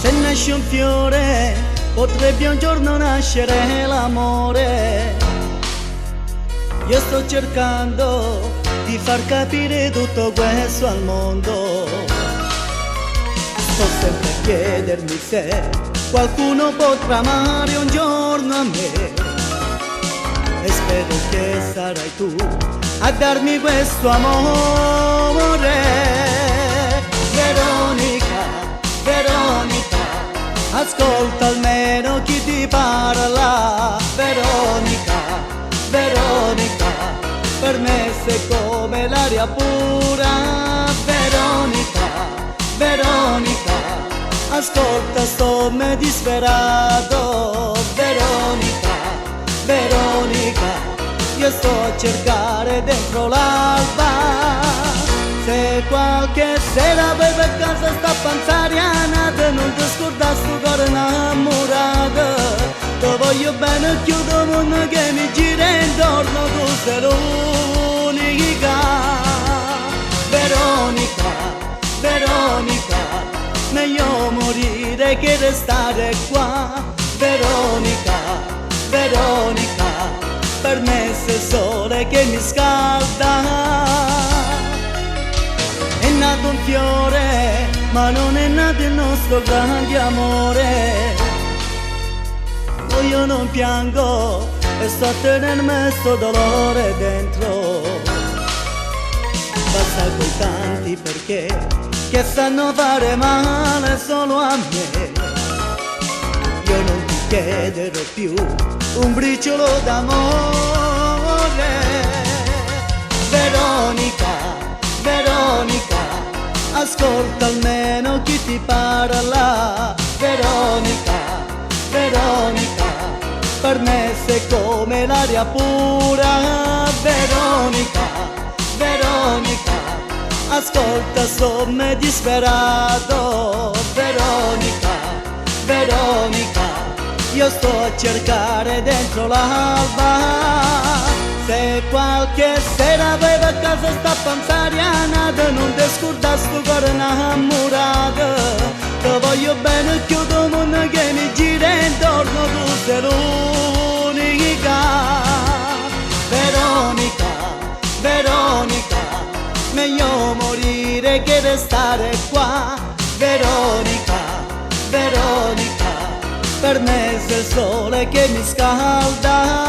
Se nasce un fiore, potrebbe un giorno nascere l'amore. Io sto cercando di far capire tutto questo al mondo. Sto sempre a chiedermi se qualcuno potrà amare un giorno a me. E spero che sarai tu a darmi questo amore. Veronica, Veronica, ascolta almeno chi ti parla. Veronica, Veronica, per me sei come l'aria pura. Veronica, Veronica, ascolta, sto me disperato. Veronica, Veronica, io sto a cercare dentro l'alba. Se qualche sera vai per casa sta a pensare a nata, non ti scordare sto cuore innamorato. Ti voglio bene, chiudo il mondo che mi gira intorno, tu sei l'unica. Veronica, Veronica, meglio morire che restare qua. Veronica, Veronica, per me sei il sole che mi scalda. È nato un fiore, ma non è nato il nostro grande amore. Io non piango e sto a tenermi sto dolore dentro. Basta quei tanti perché che sanno fare male solo a me. Io non ti chiederò più un briciolo d'amore. Veronica, Veronica, ascolta almeno chi ti parla. Veronica, Veronica, per me sei come l'aria pura. Veronica, Veronica, ascolta, sto me disperato. Veronica, Veronica, io sto a cercare dentro l'alba. Se qualche sera vai a casa sta a pensare a nata, non ti scordare sto cuore innamorato. Ti voglio bene, chiudo il mondo che mi gira intorno, tu sei l'unica. Veronica, Veronica, meglio morire che restare qua. Veronica, Veronica, per me sei il sole che mi scalda.